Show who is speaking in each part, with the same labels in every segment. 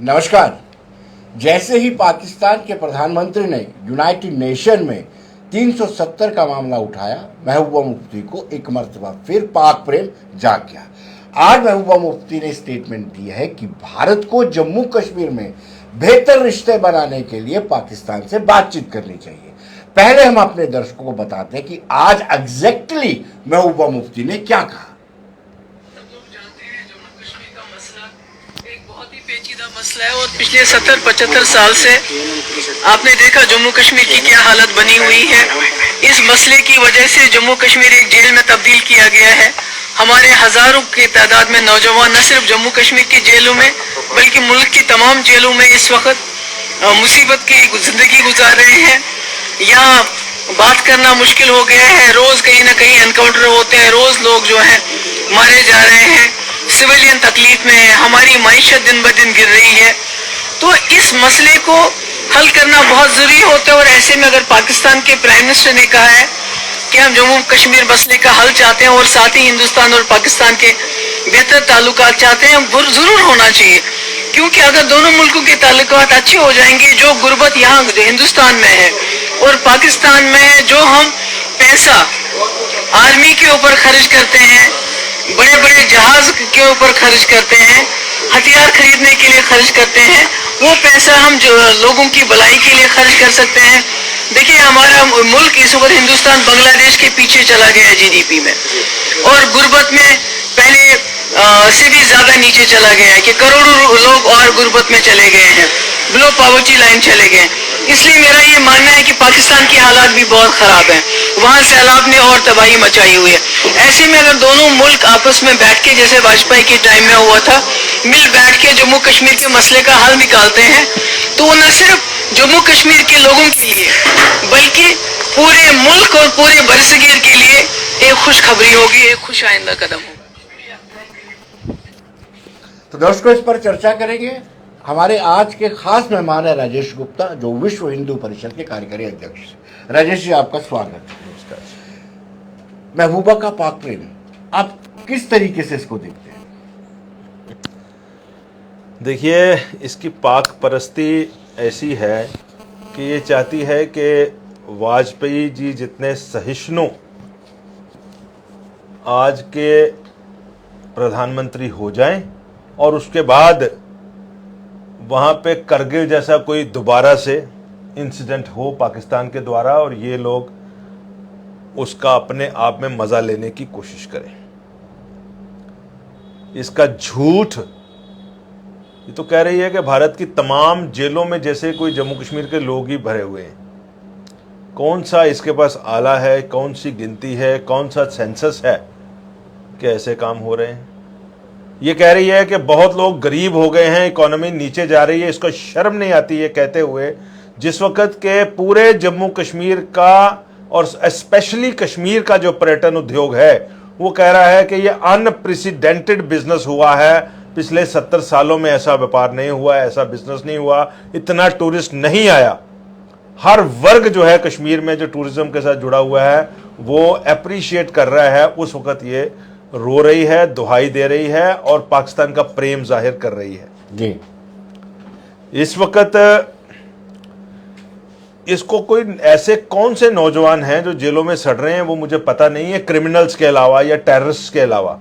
Speaker 1: नमस्कार। जैसे ही पाकिस्तान के प्रधानमंत्री ने यूनाइटेड नेशन में 370 का मामला उठाया, महबूबा मुफ्ती को एक मर्तबा फिर पाक प्रेम जाग गया। आज महबूबा मुफ्ती ने स्टेटमेंट दी है कि भारत को जम्मू कश्मीर में बेहतर रिश्ते बनाने के लिए पाकिस्तान से बातचीत करनी चाहिए। पहले हम अपने दर्शकों को बताते हैं कि आज एग्जैक्टली महबूबा मुफ्ती ने क्या कहा।
Speaker 2: पेचीदा मसला है और पिछले 70-75 साल से आपने देखा जम्मू कश्मीर की क्या हालत बनी हुई है। इस मसले की वजह से जम्मू कश्मीर एक जेल में तब्दील किया गया है। हमारे हजारों की तादाद में नौजवान न सिर्फ जम्मू कश्मीर की जेलों में बल्कि मुल्क की तमाम जेलों में इस वक्त मुसीबत की जिंदगी गुजार रहे हैं। यहाँ बात करना मुश्किल हो गया है। रोज कहीं ना कहीं एनकाउंटर होते हैं, रोज लोग जो हैं मारे जा रहे हैं, सिविलियन तकलीफ में है, हमारी मईशत दिन ब दिन गिर रही है। तो इस मसले को हल करना बहुत जरूरी होता है। और ऐसे में अगर पाकिस्तान के प्राइम मिनिस्टर ने कहा है कि हम जम्मू कश्मीर मसले का हल चाहते हैं और साथ ही हिंदुस्तान और पाकिस्तान के बेहतर ताल्लुकात चाहते हैं, जरूर होना चाहिए। क्योंकि अगर दोनों मुल्कों के ताल्लुकात अच्छे हो जाएंगे, जो गुर्बत यहाँ हिंदुस्तान में है और पाकिस्तान में है, जो हम पैसा आर्मी के ऊपर खर्च करते हैं, बड़े बड़े जहाज के ऊपर खर्च करते हैं, हथियार खरीदने के लिए खर्च करते हैं, वो पैसा हम जो लोगों की भलाई के लिए खर्च कर सकते हैं। देखिए हमारा मुल्क इस वक्त हिंदुस्तान बांग्लादेश के पीछे चला गया है जीडीपी में, और गुर्बत में पहले से भी ज्यादा नीचे चला गया है कि करोड़ों लोग और गुर्बत में चले गए हैं, बिलो पॉवर्टी लाइन चले गए। इसलिए मेरा ये मानना है कि पाकिस्तान की हालात भी बहुत खराब है, वहाँ सैलाब ने और तबाही मचाई हुई है। ऐसे में अगर दोनों मुल्क आपस में बैठ के, जैसे वाजपेयी के टाइम में हुआ था, मिल बैठ के जम्मू कश्मीर के मसले का हल निकालते हैं, तो वो न सिर्फ जम्मू कश्मीर के लोगों के लिए बल्कि पूरे मुल्क और पूरे बरसगीर के लिए एक खुशखबरी होगी, एक खुश आइंदा कदम होगा।
Speaker 1: तो दर्शकों, इस पर चर्चा करेंगे। हमारे आज के खास मेहमान है राजेश गुप्ता, जो विश्व हिंदू परिषद के कार्यकारी अध्यक्ष हैं। राजेश जी, आपका स्वागत है। नमस्कार। महबूबा का पाक प्रेम, आप किस तरीके से इसको देखते हैं?
Speaker 3: देखिए, इसकी पाक परस्ती ऐसी है कि ये चाहती है कि वाजपेयी जी जितने सहिष्णु आज के प्रधानमंत्री हो जाएं और उसके बाद वहाँ पे करगिल जैसा कोई दोबारा से इंसिडेंट हो पाकिस्तान के द्वारा और ये लोग उसका अपने आप में मजा लेने की कोशिश करें। इसका झूठ ये तो कह रही है कि भारत की तमाम जेलों में जैसे कोई जम्मू कश्मीर के लोग ही भरे हुए हैं। कौन सा इसके पास आला है, कौन सी गिनती है, कौन सा सेंसस है कि ऐसे काम हो रहे हैं। ये कह रही है कि बहुत लोग गरीब हो गए हैं, इकोनॉमी नीचे जा रही है। इसको शर्म नहीं आती है कहते हुए, जिस वक्त के पूरे जम्मू कश्मीर का और स्पेशली कश्मीर का जो पर्यटन उद्योग है वो कह रहा है कि ये अनप्रेसिडेंटेड बिजनेस हुआ है। पिछले 70 सालों में ऐसा व्यापार नहीं हुआ, ऐसा बिजनेस नहीं हुआ, इतना टूरिस्ट नहीं आया। हर वर्ग जो है कश्मीर में जो टूरिज्म के साथ जुड़ा हुआ है वो अप्रिशिएट कर रहा है। उस वक्त ये रो रही है, दुहाई दे रही है और पाकिस्तान का प्रेम जाहिर कर रही है
Speaker 1: जी।
Speaker 3: इस वक्त इसको कोई ऐसे कौन से नौजवान हैं जो जेलों में सड़ रहे हैं वो मुझे पता नहीं है, क्रिमिनल्स के अलावा या टेररिस्ट के अलावा।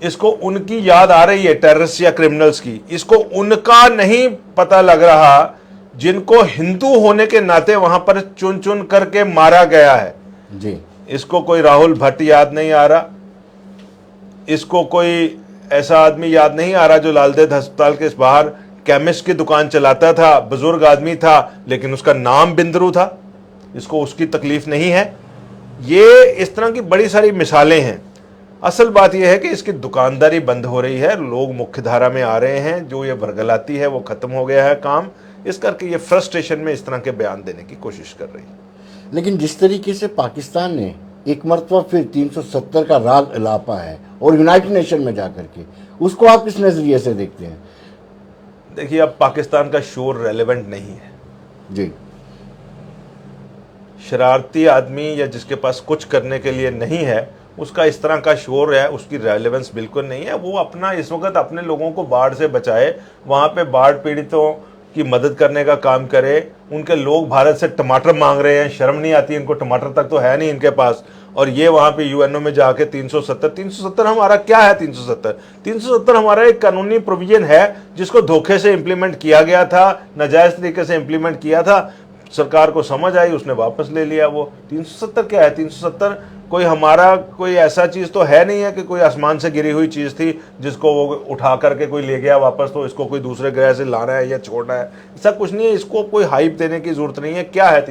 Speaker 3: इसको उनकी याद आ रही है, टेररिस्ट या क्रिमिनल्स की। इसको उनका नहीं पता लग रहा जिनको हिंदू होने के नाते वहां पर चुन चुन करके मारा गया है
Speaker 1: जी।
Speaker 3: इसको कोई राहुल भट्ट याद नहीं आ रहा, इसको कोई ऐसा आदमी याद नहीं आ रहा जो लालदेद अस्पताल के बाहर केमिस्ट की दुकान चलाता था, बुजुर्ग आदमी था लेकिन उसका नाम बिंदरू था। इसको उसकी तकलीफ नहीं है। ये इस तरह की बड़ी सारी मिसालें हैं। असल बात यह है कि इसकी दुकानदारी बंद हो रही है, लोग मुख्य धारा में आ रहे हैं, जो ये भरगलाती है वो खत्म हो गया है काम। इस करके ये फ्रस्ट्रेशन में इस तरह के बयान देने की कोशिश कर रही है।
Speaker 1: लेकिन जिस तरीके से पाकिस्तान ने एक मरतबा फिर 370 का राग इलापा है और यूनाइटेड नेशन में जाकर के, उसको आप किस नजरिए से देखते हैं?
Speaker 3: देखिए, अब पाकिस्तान का शोर रेलेवेंट नहीं है
Speaker 1: जी।
Speaker 3: शरारती आदमी या जिसके पास कुछ करने के लिए नहीं है उसका इस तरह का शोर है, उसकी रेलेवेंस बिल्कुल नहीं है। वो अपना इस वक्त अपने लोगों को बाढ़ से बचाए, वहाँ पे बाढ़ पीड़ितों की मदद करने का काम करे। उनके लोग भारत से टमाटर मांग रहे हैं, शर्म नहीं आती इनको, टमाटर तक तो है नहीं इनके पास, और ये वहाँ पे यूएनओ में जाके 370 हमारा क्या है? 370 हमारा एक कानूनी प्रोविजन है जिसको धोखे से इंप्लीमेंट किया गया था, नाजायज तरीके से इंप्लीमेंट किया था। सरकार को समझ आई, उसने वापस ले लिया। वो 370 क्या है? 370 कोई हमारा कोई ऐसा चीज तो है नहीं है कि कोई आसमान से गिरी हुई चीज थी जिसको वो उठा करके कोई ले गया वापस, तो इसको कोई दूसरे ग्रह से लाना है या छोड़ना है, ऐसा कुछ नहीं है। इसको कोई हाइप देने की जरूरत नहीं है। क्या है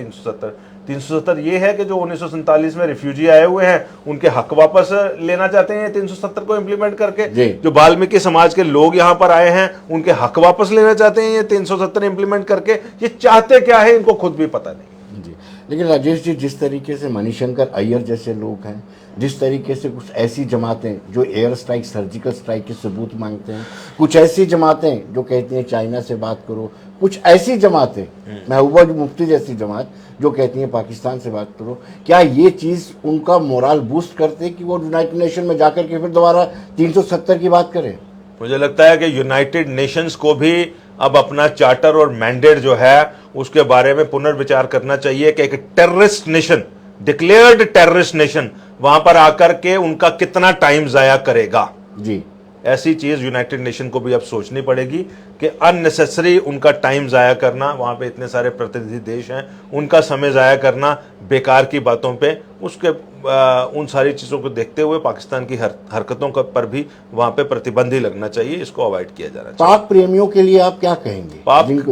Speaker 3: 370 ये है कि जो 1947 में रिफ्यूजी आए हुए हैं उनके हक वापस लेना चाहते हैं 370 को इम्प्लीमेंट करके। जो वाल्मीकि समाज के लोग यहाँ पर आए हैं उनके हक वापस लेना चाहते हैं ये 370 इम्प्लीमेंट करके। ये चाहते क्या है इनको खुद भी पता नहीं
Speaker 1: जी। लेकिन राजेश जी, जिस तरीके से मणिशंकर अय्यर जैसे लोग हैं, जिस तरीके से कुछ ऐसी जमातें जो एयर स्ट्राइक, सर्जिकल स्ट्राइक के सबूत मांगते हैं, कुछ ऐसी जमातें जो कहती हैं चाइना से बात करो, कुछ ऐसी जमातें महबूबा मुफ्ती जैसी जमात जो कहती हैं पाकिस्तान से बात करो, क्या ये चीज़ उनका मोरल बूस्ट करते कि वो यूनाइटेड नेशन में जाकर के फिर दोबारा 370 की बात करें?
Speaker 3: मुझे लगता है कि यूनाइटेड नेशंस को भी अब अपना चार्टर और मैंडेट जो है उसके बारे में पुनर्विचार करना चाहिए कि एक terrorist nation, declared terrorist nation वहां पर आकर के उनका कितना टाइम जाया करेगा।
Speaker 1: जी,
Speaker 3: ऐसी चीज यूनाइटेड नेशन को भी अब सोचनी पड़ेगी कि अननेसेसरी उनका टाइम जाया करना, वहां पे इतने सारे प्रतिनिधि देश हैं, उनका समय जाया करना बेकार की बातों पे, उसके उन सारी चीजों को देखते हुए पाकिस्तान की हरकतों पर भी वहां पे प्रतिबंध ही लगना चाहिए। इसको अवॉइड किया जाना चाहिए।
Speaker 1: पाक प्रेमियों के लिए आप क्या कहेंगे?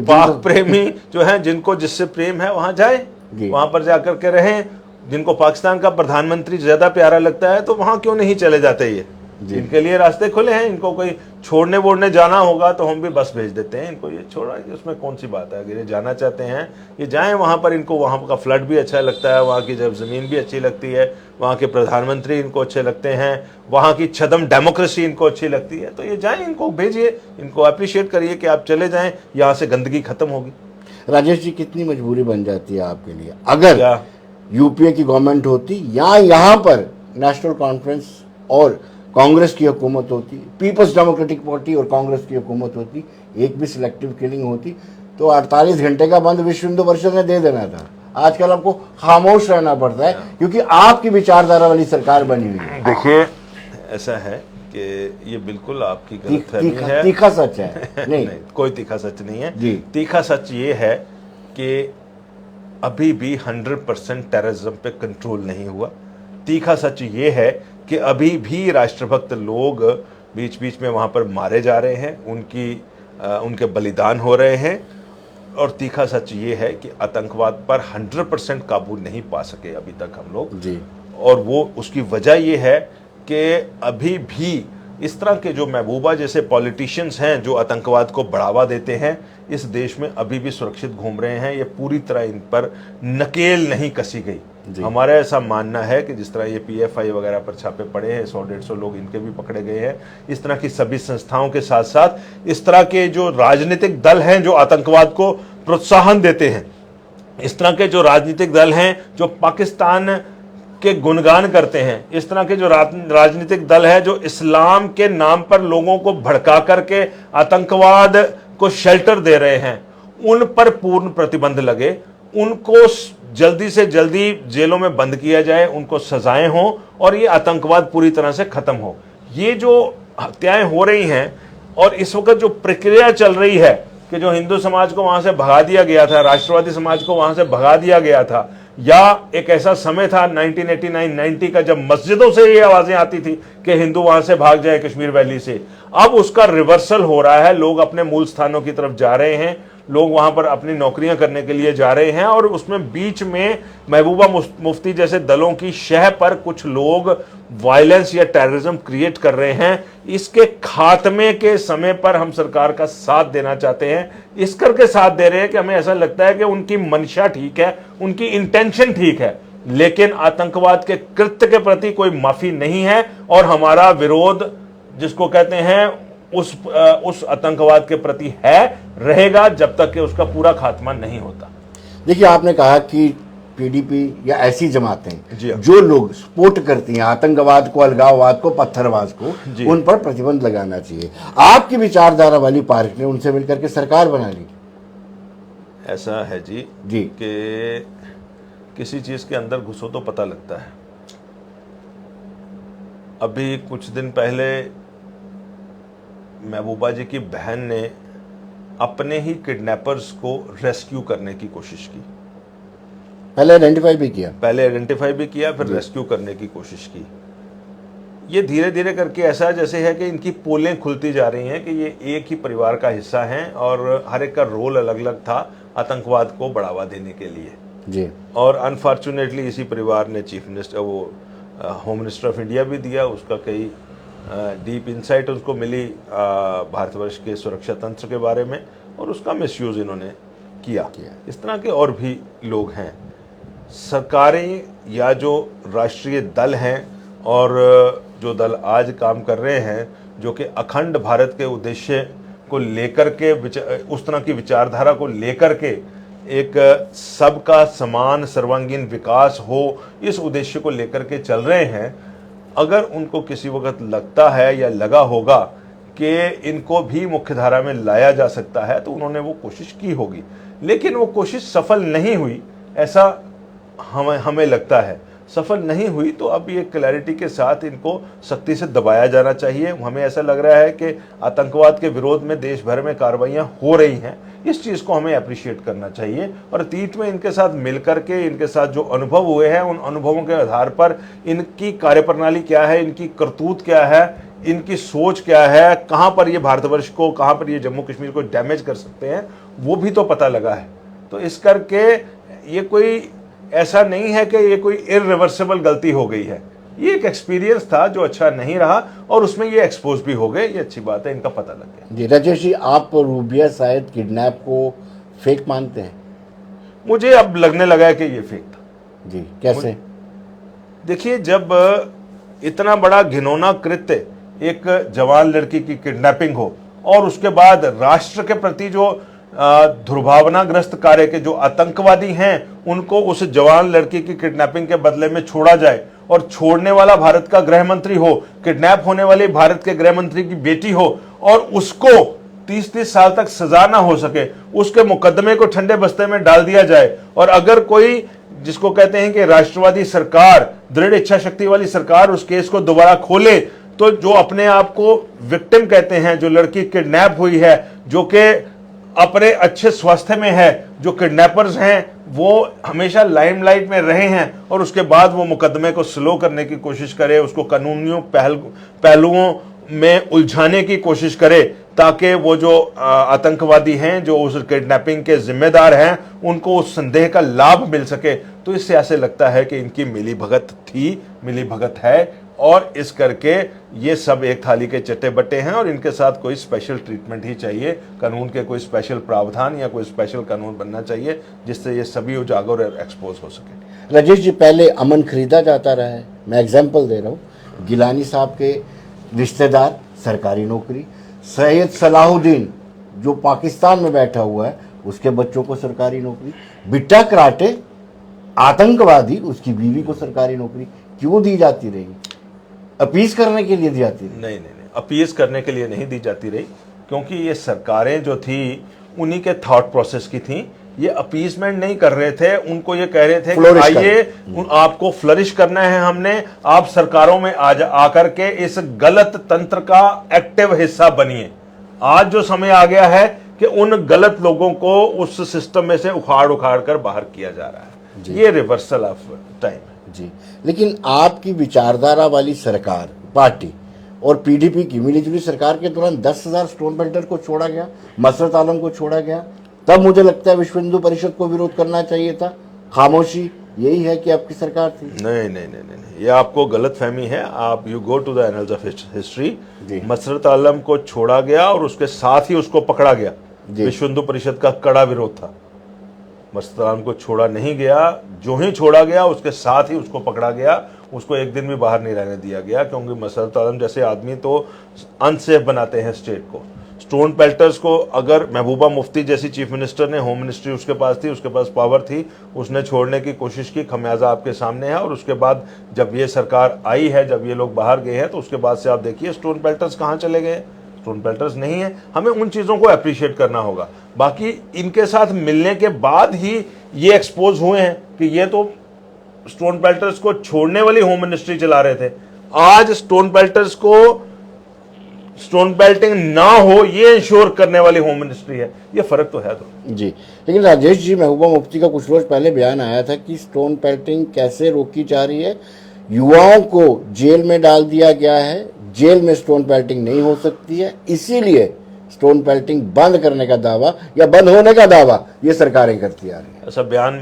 Speaker 3: पाक प्रेमी जो है, जिनको जिससे प्रेम है वहां जाए, वहां पर जाकर के रहें। जिनको पाकिस्तान का प्रधानमंत्री ज्यादा प्यारा लगता है तो वहां क्यों नहीं चले जाते? ये इनके लिए रास्ते खुले हैं। इनको कोई छोड़ने वोड़ने जाना होगा तो हम भी बस भेज देते हैं इनको, ये छोड़ा, उसमें कौन सी बात है। अगर ये जाना चाहते हैं ये जाएं वहां पर, इनको वहां का फ्लड भी अच्छा लगता है, वहां की जब जमीन भी अच्छी लगती है, वहां के प्रधानमंत्री इनको अच्छे लगते हैं, वहां की छदम डेमोक्रेसी इनको अच्छी लगती है, तो ये जाएं, इनको भेजिए, इनको अप्रिशिएट करिए कि आप चले जाएं, यहाँ से गंदगी खत्म होगी।
Speaker 1: राजेश जी, कितनी मजबूरी बन जाती है आपके लिए अगर यूपीए की गवर्नमेंट होती या यहाँ पर नेशनल कॉन्फ्रेंस और कांग्रेस की हुकूमत होती, पीपल्स डेमोक्रेटिक पार्टी और कांग्रेस की हुकूमत होती, एक भी सिलेक्टिव किलिंग होती तो 48 घंटे का बंद विश्व हिंदू परिषद ने दे देना था। आजकल आपको खामोश रहना पड़ता है क्योंकि आपकी विचारधारा वाली सरकार बनी हुई है।
Speaker 3: देखिए, ऐसा है कि ये बिल्कुल आपकी गलतफहमी है।
Speaker 1: तीखा सच है नहीं,
Speaker 3: कोई तीखा सच नहीं है
Speaker 1: जी।
Speaker 3: तीखा सच ये है कि अभी भी 100% टेररिज्म पे कंट्रोल नहीं हुआ। तीखा सच ये है कि अभी भी राष्ट्रभक्त लोग बीच बीच में वहाँ पर मारे जा रहे हैं, उनके बलिदान हो रहे हैं। और तीखा सच ये है कि आतंकवाद पर 100% काबू नहीं पा सके अभी तक हम लोग जी। और वो उसकी वजह ये है कि अभी भी इस तरह के जो महबूबा जैसे पॉलिटिशियंस हैं जो आतंकवाद को बढ़ावा देते हैं, इस देश में अभी भी सुरक्षित घूम रहे हैं। ये पूरी तरह इन पर नकेल नहीं कसी गई। हमारा ऐसा मानना है कि जिस तरह ये पीएफआई वगैरह पर छापे पड़े हैं, 100-150 लोग इनके भी पकड़े गए हैं, इस तरह की सभी संस्थाओं के साथ साथ इस तरह के जो राजनीतिक दल हैं जो आतंकवाद को प्रोत्साहन देते हैं, इस तरह के जो राजनीतिक दल हैं जो पाकिस्तान के गुणगान करते हैं, इस तरह के जो राजनीतिक दल है जो इस्लाम के नाम पर लोगों को भड़का करके आतंकवाद को शेल्टर दे रहे हैं, उन पर पूर्ण प्रतिबंध लगे, उनको जल्दी से जल्दी जेलों में बंद किया जाए, उनको सजाएं हों और ये आतंकवाद पूरी तरह से खत्म हो। ये जो हत्याएं हो रही हैं और इस वक्त जो प्रक्रिया चल रही है कि जो हिंदू समाज को वहां से भगा दिया गया था, राष्ट्रवादी समाज को वहां से भगा दिया गया था, या एक ऐसा समय था 1989-90 का जब मस्जिदों से ये आवाजें आती थी कि हिंदू वहां से भाग जाए कश्मीर वैली से, अब उसका रिवर्सल हो रहा है। लोग अपने मूल स्थानों की तरफ जा रहे हैं, लोग वहां पर अपनी नौकरियां करने के लिए जा रहे हैं और उसमें बीच में महबूबा मुफ्ती जैसे दलों की शह पर कुछ लोग वायलेंस या टेररिज्म क्रिएट कर रहे हैं। इसके खात्मे के समय पर हम सरकार का साथ देना चाहते हैं, इस करके साथ दे रहे हैं कि हमें ऐसा लगता है कि उनकी मंशा ठीक है, उनकी इंटेंशन ठीक है, लेकिन आतंकवाद के कृत्य के प्रति कोई माफी नहीं है और हमारा विरोध जिसको कहते हैं उस आतंकवाद के प्रति है, रहेगा जब तक कि उसका पूरा खात्मा नहीं होता।
Speaker 1: देखिए, आपने कहा कि पीडीपी या ऐसी
Speaker 3: जी
Speaker 1: जमातें
Speaker 3: हाँ।
Speaker 1: जो लोग सपोर्ट करती हैं आतंकवाद को, अलगाववाद को, पत्थरबाज को,
Speaker 3: जी।
Speaker 1: उन पर प्रतिबंध लगाना चाहिए। आपकी विचारधारा वाली पार्टी ने उनसे मिलकर के सरकार बना ली।
Speaker 3: ऐसा है जी
Speaker 1: जी।
Speaker 3: कि किसी चीज के अंदर घुसो तो पता लगता है। अभी कुछ दिन पहले महबूबा जी की बहन ने अपने ही किडनैपर्स को रेस्क्यू करने की कोशिश की।
Speaker 1: पहले आइडेंटिफाई भी किया, फिर रेस्क्यू करने की कोशिश की। ये धीरे धीरे करके ऐसा जैसे है कि इनकी पोलें खुलती जा रही हैं कि ये एक ही परिवार का हिस्सा हैं और हर एक का रोल अलग अलग था आतंकवाद को बढ़ावा देने के लिए जी।
Speaker 3: और अनफॉर्चुनेटली इसी परिवार ने chief minister home minister of India भी दिया। उसका कई डीप इंसाइट उसको मिली भारतवर्ष के सुरक्षा तंत्र के बारे में और उसका मिसयूज इन्होंने किया। इस तरह के और भी लोग हैं। सरकारें या जो राष्ट्रीय दल हैं और जो दल आज काम कर रहे हैं जो कि अखंड भारत के उद्देश्य को लेकर के उस तरह की विचारधारा को लेकर के एक सबका समान सर्वांगीण विकास हो इस उद्देश्य को लेकर के चल रहे हैं, अगर उनको किसी वक्त लगता है या लगा होगा कि इनको भी मुख्यधारा में लाया जा सकता है तो उन्होंने वो कोशिश की होगी, लेकिन वो कोशिश सफल नहीं हुई ऐसा हमें लगता है। सफल नहीं हुई तो अब ये क्लैरिटी के साथ इनको सख्ती से दबाया जाना चाहिए। हमें ऐसा लग रहा है कि आतंकवाद के विरोध में देश भर में कार्रवाइयां हो रही हैं, इस चीज़ को हमें अप्रिशिएट करना चाहिए और अतीत में इनके साथ मिलकर के इनके साथ जो अनुभव हुए हैं उन अनुभवों के आधार पर इनकी कार्यप्रणाली क्या है, इनकी करतूत क्या है, इनकी सोच क्या है, कहाँ पर ये भारतवर्ष को, कहाँ पर ये जम्मू कश्मीर को डैमेज कर सकते हैं, वो भी तो पता लगा है। तो इस करके ये कोई ऐसा नहीं है कि ये कोई इररिवर्सिबल गलती हो गई है, ये एक एक्सपीरियंस था जो अच्छा नहीं रहा और उसमें ये एक्सपोज भी हो गए। ये अच्छी बात है, इनका पता लग गया।
Speaker 1: जी राजेश जी, आप रूबिया शायद किडनैप को फेक मानते हैं?
Speaker 3: मुझे अब लगने लगा है कि ये फेक था।
Speaker 1: जी, कैसे?
Speaker 3: देखिए, जब इतना बड़ा घिनौना कृत्य एक जवान लड़की की किडनैपिंग हो और उसके बाद राष्ट्र के प्रति जो दुर्भावनाग्रस्त कार्य के जो आतंकवादी हैं उनको उस जवान लड़की की किडनैपिंग के बदले में छोड़ा जाए और छोड़ने वाला भारत का गृह मंत्री हो, किडनैप होने वाली भारत के गृह मंत्री की बेटी हो और उसको 30-30 साल तक सजा ना हो सके, उसके मुकदमे को ठंडे बस्ते में डाल दिया जाए और अगर कोई जिसको कहते हैं कि राष्ट्रवादी सरकार, दृढ़ इच्छा शक्ति वाली सरकार उस केस को दोबारा खोले तो जो अपने आप को विक्टिम कहते हैं, जो लड़की किडनैप हुई है, जो कि अपने अच्छे स्वास्थ्य में है, जो किडनैपर्स हैं वो हमेशा लाइमलाइट में रहे हैं और उसके बाद वो मुकदमे को स्लो करने की कोशिश करे, उसको कानूनी पहलुओं में उलझाने की कोशिश करे ताकि वो जो आतंकवादी हैं जो उस किडनैपिंग के जिम्मेदार हैं उनको उस संदेह का लाभ मिल सके। तो इससे ऐसे लगता है कि इनकी मिलीभगत थी, मिलीभगत है और इस करके ये सब एक थाली के चट्टे बट्टे हैं और इनके साथ कोई स्पेशल ट्रीटमेंट ही चाहिए, कानून के कोई स्पेशल प्रावधान या कोई स्पेशल कानून बनना चाहिए जिससे ये सभी उजागर और एक्सपोज हो सके।
Speaker 1: राजेश जी, पहले अमन खरीदा जाता रहा है। मैं एग्जांपल दे रहा हूँ, गिलानी साहब के रिश्तेदार सरकारी नौकरी, सैयद सलाहुद्दीन जो पाकिस्तान में बैठा हुआ है उसके बच्चों को सरकारी नौकरी, बिट्टा कराटे आतंकवादी उसकी बीवी को सरकारी नौकरी क्यों दी जाती रही? अपीज करने के लिए दी जाती रही?
Speaker 3: नहीं, अपीज करने के लिए नहीं दी जाती रही क्योंकि ये सरकारें जो थी उन्हीं के थॉट प्रोसेस की थी। ये अपीजमेंट नहीं कर रहे थे, उनको ये कह रहे थे कि आइए आपको फ्लरिश करना है, हमने आप सरकारों में आकर के इस गलत तंत्र का एक्टिव हिस्सा बनिए। आज जो समय आ गया है कि उन गलत लोगों को उस सिस्टम में से उखाड़ कर बाहर किया जा रहा है। ये रिवर्सल ऑफ टाइम है
Speaker 1: जी। लेकिन आपकी विचारधारा वाली सरकार, पार्टी और पीडीपी की मिलीजुली सरकार के दौरान 10,000 स्टोन बेल्टर को छोड़ा गया, मसरत आलम को छोड़ा गया, तब मुझे लगता है विश्व हिंदू परिषद को विरोध करना चाहिए था। खामोशी यही है कि आपकी सरकार थी?
Speaker 3: नहीं, ये आपको गलत फहमी है। आप you go to the annals of history. Masarat Alam को छोड़ा गया और उसके साथ ही उसको पकड़ा गया। विश्व हिंदू परिषद का कड़ा विरोध था। मसरत आलम को छोड़ा नहीं गया, जो ही छोड़ा गया उसके साथ ही उसको पकड़ा गया, उसको एक दिन भी बाहर नहीं रहने दिया गया क्योंकि मसरत आलम जैसे आदमी तो अनसेफ बनाते हैं स्टेट को। स्टोन पेल्टर्स को अगर महबूबा मुफ्ती जैसी चीफ मिनिस्टर ने, होम मिनिस्ट्री उसके पास थी, उसके पास पावर थी, उसने छोड़ने की कोशिश की, खमियाजा आपके सामने है। और उसके बाद जब ये सरकार आई है, जब ये लोग बाहर गए हैं, तो उसके बाद से आप देखिए स्टोन पेल्टर्स कहाँ चले गए। स्टोन पेल्टर्स नहीं है। हमें उन चीज़ों को अप्रिशिएट करना होगा। बाकी इनके साथ मिलने के बाद ही ये एक्सपोज हुए हैं कि ये तो स्टोन पेल्टर्स को छोड़ने वाली होम मिनिस्ट्री चला रहे थे। आज स्टोन पेल्टर्स को स्टोन बेल्टिंग ना हो ये इंश्योर करने वाली होम मिनिस्ट्री है। ये फर्क तो है तो
Speaker 1: जी। लेकिन राजेश जी, महबूबा मुफ्ती का कुछ रोज पहले बयान आया था कि स्टोन पेल्टिंग कैसे रोकी जा रही है, युवाओं को जेल में डाल दिया गया है, जेल में स्टोन पेल्टिंग नहीं हो सकती है, इसीलिए स्टोन पेल्टिंग बंद करने का दावा या बंद होने का दावा ये सरकारें करती आ रही है।
Speaker 3: ऐसा बयान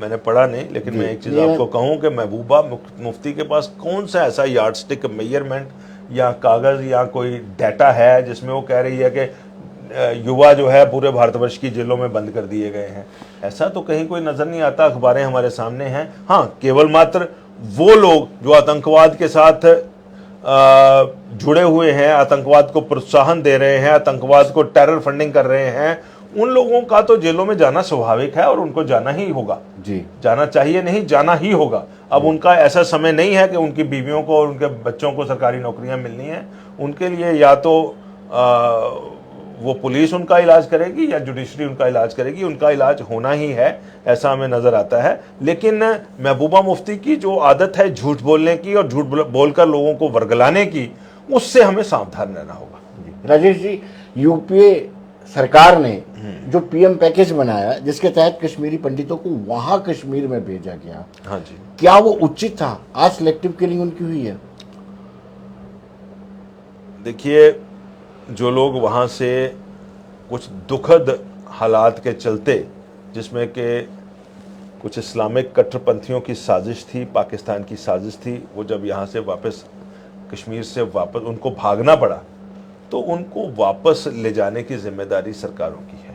Speaker 3: मैंने पढ़ा नहीं, लेकिन मैं एक चीज़ आपको कहूँ कि महबूबा मुफ्ती के पास कौन सा ऐसा यार्डस्टिक मेजरमेंट या कागज़ या कोई डाटा है जिसमें वो कह रही है कि युवा जो है पूरे भारतवर्ष की जेलों में बंद कर दिए गए हैं। ऐसा तो कहीं कोई नज़र नहीं आता। अखबारें हमारे सामने हैं। हाँ, केवल मात्र वो लोग जो आतंकवाद के साथ जुड़े हुए हैं, आतंकवाद को प्रोत्साहन दे रहे हैं, आतंकवाद को टेरर फंडिंग कर रहे हैं, उन लोगों का तो जेलों में जाना स्वाभाविक है और उनको जाना ही होगा। जी, जाना चाहिए नहीं, जाना ही होगा। अब उनका ऐसा समय नहीं है कि उनकी बीवियों को और उनके बच्चों को सरकारी नौकरियां मिलनी है। उनके लिए या तो वो पुलिस उनका इलाज करेगी या जुडिशरी उनका इलाज करेगी। उनका इलाज होना ही है, ऐसा हमें नजर आता है। लेकिन महबूबा मुफ्ती की जो आदत है झूठ बोलने की और झूठ बोलकर लोगों को वर्गलाने की, उससे हमें सावधान रहना होगा।
Speaker 1: राजेश जी, यूपीए सरकार ने जो पीएम पैकेज बनाया जिसके तहत कश्मीरी पंडितों को वहां कश्मीर में भेजा गया,
Speaker 3: हाँ जी,
Speaker 1: क्या वो उचित था? आज सिलेक्टिव किलिंग उनकी हुई है।
Speaker 3: देखिए, जो लोग वहाँ से कुछ दुखद हालात के चलते, जिसमें कि कुछ इस्लामिक कट्टरपंथियों की साजिश थी, पाकिस्तान की साजिश थी, वो जब यहाँ से वापस कश्मीर से वापस उनको भागना पड़ा, तो उनको वापस ले जाने की जिम्मेदारी सरकारों की है।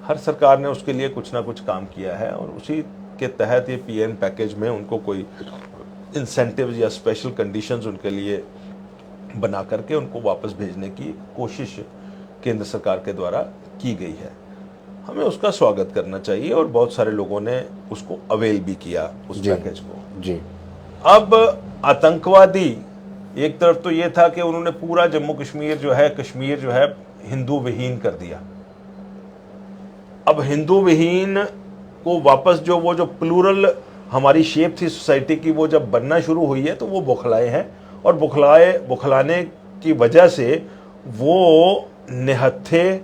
Speaker 3: हर सरकार ने उसके लिए कुछ ना कुछ काम किया है और उसी के तहत ये पीएम पैकेज में उनको कोई इंसेंटिव्स या स्पेशल कंडीशंस उनके लिए बना करके उनको वापस भेजने की कोशिश केंद्र सरकार के द्वारा की गई है। हमें उसका स्वागत करना चाहिए और बहुत सारे लोगों ने उसको अवेल भी किया, उस पैकेज को। जी। अब आतंकवादी, एक तरफ तो ये था कि उन्होंने पूरा जम्मू कश्मीर जो है हिंदू विहीन कर दिया। अब हिंदू विहीन को वापस जो प्लूरल हमारी शेप थी सोसाइटी की, वो जब बनना शुरू हुई है तो वो बौखलाए हैं और बौखलाने की वजह से वो निहत्थे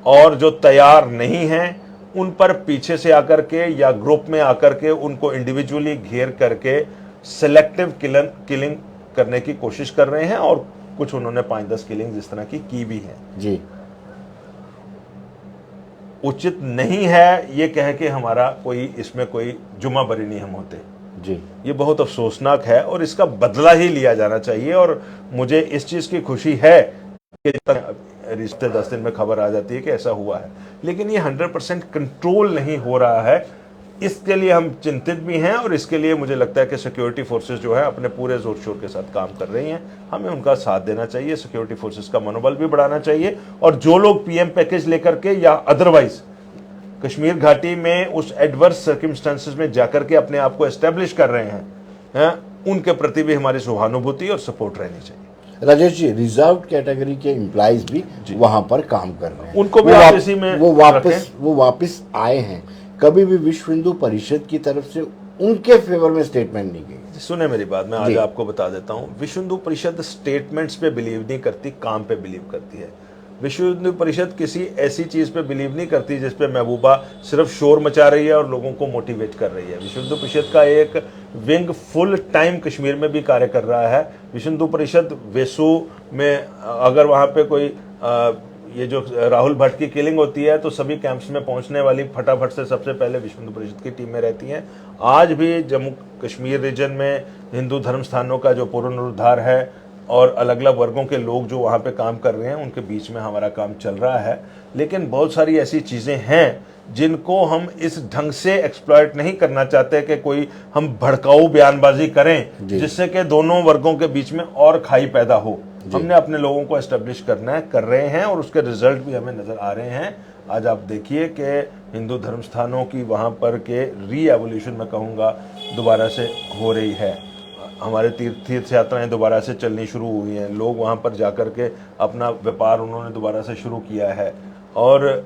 Speaker 3: और जो तैयार नहीं हैं उन पर पीछे से आकर के या ग्रुप में आकर के उनको इंडिविजुअली घेर करके सेलेक्टिव किलिंग करने की कोशिश कर रहे हैं और कुछ उन्होंने 5-10 किलिंग इस तरह की भी है। जी, उचित नहीं है ये कह के हमारा इसमें कोई जुमा बरी नहीं हम होते। जी, ये बहुत अफसोसनाक है और इसका बदला ही लिया जाना चाहिए। और मुझे इस चीज की खुशी है कि रिश्ते 10 दिन में खबर आ जाती है कि ऐसा हुआ है, लेकिन ये 100% कंट्रोल नहीं हो रहा है। इसके लिए हम चिंतित भी हैं और इसके लिए मुझे लगता है कि सिक्योरिटी फोर्सेस जो है अपने पूरे जोर शोर के साथ काम कर रही हैं। हमें उनका साथ देना चाहिए, सिक्योरिटी फोर्सेस का मनोबल भी बढ़ाना चाहिए। और जो लोग पीएम पैकेज लेकर के या अदरवाइज कश्मीर घाटी में उस एडवर्स सर्कमस्टेंसेस में जाकर के अपने आप को एस्टेब्लिश कर रहे हैं, उनके प्रति भी हमारी सहानुभूति और सपोर्ट रहनी चाहिए।
Speaker 1: राजेश जी, रिजर्व कैटेगरी के एम्प्लॉइज भी वहां पर काम कर रहे हैं,
Speaker 3: उनको भी आप इसी में
Speaker 1: वो वापस आए हैं। कभी भी विश्व हिंदू परिषद की तरफ से उनके फेवर में स्टेटमेंट नहीं गई।
Speaker 3: सुने मेरी बात, मैं आज आपको बता देता हूं। विश्व हिंदू परिषद स्टेटमेंट्स पे बिलीव नहीं करती, काम पे बिलीव करती है। विश्व हिंदू परिषद किसी ऐसी चीज पे बिलीव नहीं करती जिसपे महबूबा सिर्फ शोर मचा रही है और लोगों को मोटिवेट कर रही है। विश्व हिंदू परिषद का एक विंग फुल टाइम कश्मीर में भी कार्य कर रहा है। विश्व हिंदू परिषद वेसू में अगर वहां पे कोई ये जो राहुल भट्ट की किलिंग होती है तो सभी कैंप्स में पहुंचने वाली फटाफट से सबसे पहले विश्व हिंदू परिषद की टीमें रहती हैं। आज भी जम्मू कश्मीर रीजन में हिंदू धर्म स्थानों का जो पुनरुद्धार है और अलग अलग वर्गों के लोग जो वहाँ पे काम कर रहे हैं उनके बीच में हमारा काम चल रहा है। लेकिन बहुत सारी ऐसी चीज़ें हैं जिनको हम इस ढंग से एक्सप्लॉइट नहीं करना चाहते कि कोई हम भड़काऊ बयानबाजी करें जिससे कि दोनों वर्गों के बीच में और खाई पैदा हो। हमने अपने लोगों को एस्टेब्लिश करना है, कर रहे हैं, और उसके रिजल्ट भी हमें नजर आ रहे हैं। आज आप देखिए कि हिंदू धर्म स्थानों की वहाँ पर के री एवोल्यूशन मैं कहूँगा दोबारा से हो रही है। हमारे तीर्थ यात्राएं दोबारा से चलनी शुरू हुई हैं, लोग वहाँ पर जाकर के अपना व्यापार उन्होंने दोबारा से शुरू किया है। और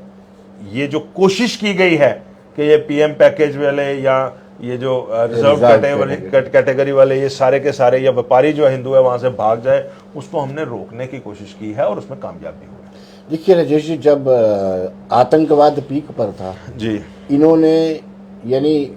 Speaker 3: ये जो कोशिश की गई है कि ये पीएम पैकेज वाले या ये जो रिजर्व कैटेगरी वाले ये सारे के सारे या व्यापारी जो हिंदू है वहाँ से भाग जाए, उसको हमने रोकने की कोशिश की है और उसमें कामयाब भी हुए।
Speaker 1: देखिए राजेश जी, जब आतंकवाद पीक पर था
Speaker 3: जी,
Speaker 1: इन्होंने यानी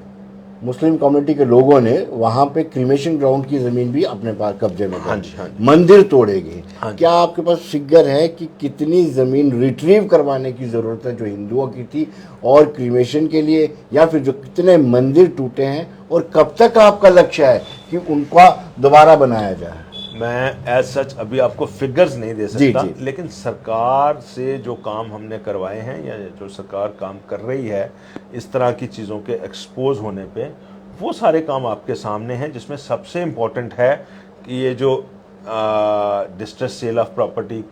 Speaker 1: मुस्लिम कम्युनिटी के लोगों ने वहां पे क्रीमेशन ग्राउंड की जमीन भी अपने पास कब्जे में कर ली।
Speaker 3: हाँ जी।
Speaker 1: मंदिर तोड़े गए।
Speaker 3: हाँ जी।
Speaker 1: क्या आपके पास फिगर है कि कितनी जमीन रिट्रीव करवाने की जरूरत है जो हिंदुओं की थी और क्रीमेशन के लिए, या फिर जो कितने मंदिर टूटे हैं, और कब तक आपका लक्ष्य है कि उनका दोबारा बनाया जाए?
Speaker 3: मैं एज सच अभी आपको फिगर्स नहीं दे सकता,
Speaker 1: जी।
Speaker 3: लेकिन सरकार से जो काम हमने करवाए हैं या जो सरकार काम कर रही है इस तरह की चीज़ों के एक्सपोज होने पे, वो सारे काम आपके सामने हैं, जिसमें सबसे इम्पोर्टेंट है कि ये जो distress sale of property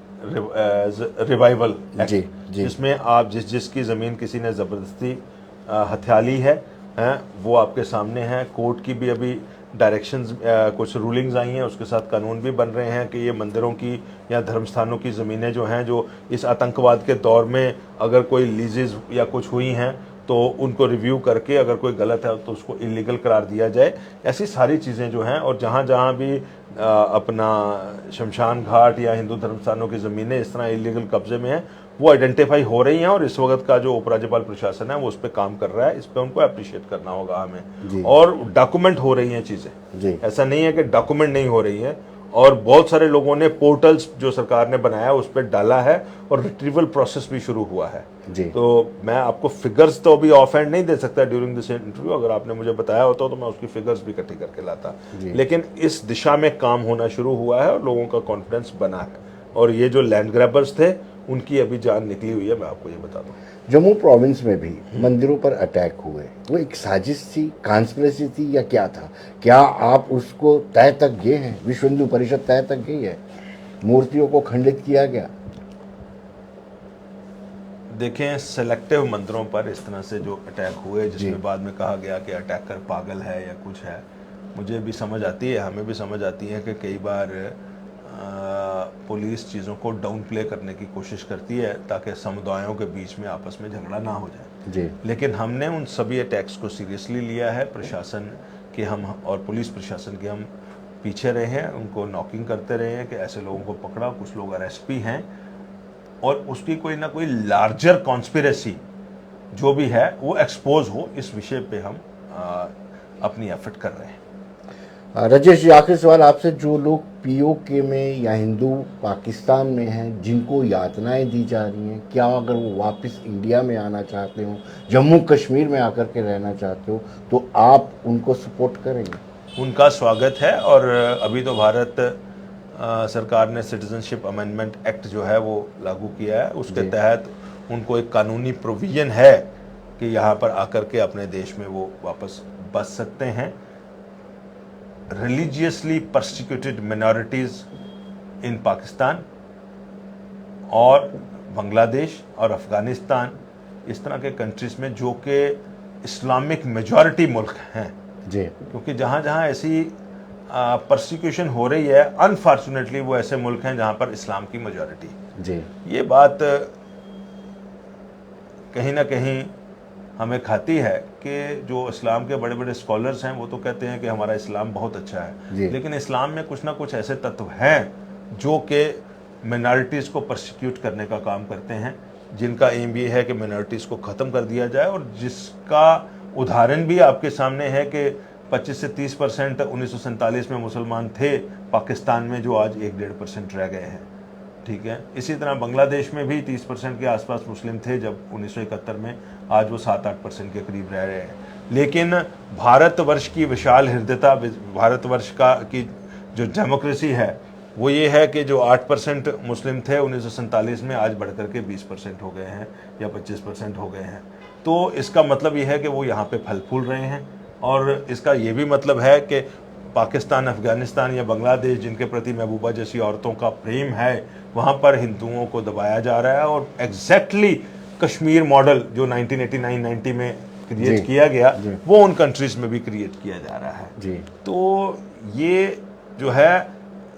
Speaker 3: revival
Speaker 1: जी,
Speaker 3: एक्ट,
Speaker 1: जी।
Speaker 3: जिसमें आप जिसकी ज़मीन किसी ने ज़बरदस्ती हथिया ली है, वो आपके सामने है। कोर्ट की भी अभी डायरेक्शंस कुछ रूलिंग्स आई हैं, उसके साथ कानून भी बन रहे हैं कि ये मंदिरों की या धर्म स्थानों की ज़मीनें जो हैं, जो इस आतंकवाद के दौर में अगर कोई लीजेज या कुछ हुई हैं तो उनको रिव्यू करके अगर कोई गलत है तो उसको इलीगल करार दिया जाए। ऐसी सारी चीज़ें जो हैं, और जहाँ जहाँ भी अपना शमशान घाट या हिंदू धर्म स्थानों की ज़मीनें इस तरह इलीगल कब्जे में हैं, वो आइडेंटिफाई हो रही हैं, और इस वक्त का जो उपराज्यपाल प्रशासन है वो उस पर काम कर रहा है। इस पर उनको अप्रिशिएट करना होगा हमें। और डॉक्यूमेंट हो रही हैं चीज़ें, ऐसा नहीं है कि डॉक्यूमेंट नहीं हो रही है। और बहुत सारे लोगों ने पोर्टल्स जो सरकार ने बनाया उस पर डाला है, और रिट्रीवल प्रोसेस भी शुरू हुआ है
Speaker 1: जी।
Speaker 3: तो मैं आपको फिगर्स तो अभी ऑफ हैंड नहीं दे सकता ड्यूरिंग दिस इंटरव्यू। अगर आपने मुझे बताया होता तो मैं उसकी फिगर्स भी इकट्ठी करके लाता, लेकिन इस दिशा में काम होना शुरू हुआ है और लोगों का कॉन्फिडेंस बना है। और ये जो लैंड ग्रैबर्स थे उनकी अभी जान निकली हुई है, मैं आपको ये बता दूं।
Speaker 1: जम्मू प्रोविंस में भी मंदिरों पर अटैक हुए, वो एक साजिश थी, कॉन्स्पिरेसी थी, या क्या था? क्या आप उसको तय तक गए हैं? विश्व हिंदू परिषद तय तक गई है? मूर्तियों को खंडित किया गया?
Speaker 3: देखें, सेलेक्टिव मंदिरों पर इस तरह से जो अटैक हुए, जिसमें बाद में कहा गया कि अटैकर पागल है या कुछ है, मुझे भी समझ आती है, हमें भी समझ आती है कि कई बार पुलिस चीज़ों को डाउन प्ले करने की कोशिश करती है ताकि समुदायों के बीच में आपस में झगड़ा ना हो जाए
Speaker 1: जी।
Speaker 3: लेकिन हमने उन सभी अटैक्स को सीरियसली लिया है। प्रशासन के हम और पुलिस प्रशासन के हम पीछे रहे हैं, उनको नॉकिंग करते रहे हैं कि ऐसे लोगों को पकड़ा। कुछ लोग अरेस्ट भी हैं, और उसकी कोई ना कोई लार्जर कॉन्स्पिरेसी जो भी है वो एक्सपोज हो, इस विषय पे हम अपनी एफर्ट कर रहे हैं।
Speaker 1: राजेश जी, आखिरी सवाल आपसे, जो लोग पीओके में या हिंदू पाकिस्तान में हैं, जिनको यातनाएं दी जा रही हैं, क्या अगर वो वापस इंडिया में आना चाहते हो, जम्मू कश्मीर में आकर के रहना चाहते हो, तो आप उनको सपोर्ट करेंगे?
Speaker 3: उनका स्वागत है। और अभी तो भारत सरकार ने सिटीजनशिप अमेंडमेंट एक्ट जो है वो लागू किया है, उसके तहत उनको एक कानूनी प्रोविजन है कि यहाँ पर आकर के अपने देश में वो वापस बस सकते हैं। रिलीजियसली परसिक्यूटेड मिनॉरिटीज़ इन पाकिस्तान और बांग्लादेश और अफ़गानिस्तान, इस तरह के कंट्रीज़ में जो कि इस्लामिक मेजॉरिटी मुल्क हैं
Speaker 1: जी,
Speaker 3: क्योंकि जहाँ जहाँ ऐसी परसिक्यूशन हो रही है, अनफॉर्चुनेटली वो ऐसे मुल्क हैं जहाँ पर इस्लाम की मेजॉरिटी।
Speaker 1: जी,
Speaker 3: ये बात कहीं ना कहीं हमें खाती है कि जो इस्लाम के बड़े बड़े स्कॉलर्स हैं वो तो कहते हैं कि हमारा इस्लाम बहुत अच्छा है, लेकिन इस्लाम में कुछ ना कुछ ऐसे तत्व हैं जो कि मिनॉरिटीज़ को परसिक्यूट करने का काम करते हैं, जिनका एम भी है कि मिनॉरिटीज़ को ख़त्म कर दिया जाए। और जिसका उदाहरण भी आपके सामने है कि 25 से 30% 1947 में मुसलमान थे पाकिस्तान में, जो आज 1-1.5% रह गए हैं। ठीक है, इसी तरह बांग्लादेश में भी 30% के आसपास मुस्लिम थे जब 1971 में, आज वो 7-8% के करीब रह रहे हैं। लेकिन भारतवर्ष की विशाल हृदयता, भारतवर्ष की जो डेमोक्रेसी है वो ये है कि जो 8% मुस्लिम थे 1947 में, आज बढ़कर के 20% हो गए हैं या 25% हो गए हैं। तो इसका मतलब ये है कि वो यहाँ पे फल फूल रहे हैं, और इसका ये भी मतलब है कि पाकिस्तान, अफगानिस्तान या बांग्लादेश जिनके प्रति महबूबा जैसी औरतों का प्रेम है, वहाँ पर हिंदुओं को दबाया जा रहा है। और एग्जैक्टली कश्मीर मॉडल जो 1989-90 में क्रिएट किया गया, वो उन कंट्रीज में भी क्रिएट किया जा रहा है
Speaker 1: जी।
Speaker 3: तो ये जो है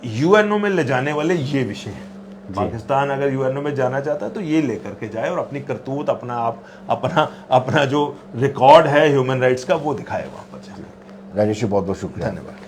Speaker 3: यूएनओ में ले जाने वाले ये विषय हैं। पाकिस्तान अगर यूएनओ में जाना चाहता है तो ये लेकर के जाए और अपनी करतूत, अपना जो रिकॉर्ड है ह्यूमन राइट्स का, वो दिखाए वहां पर जाकर।
Speaker 1: राजेश जी, बहुत बहुत शुक्रिया।
Speaker 3: धन्यवाद।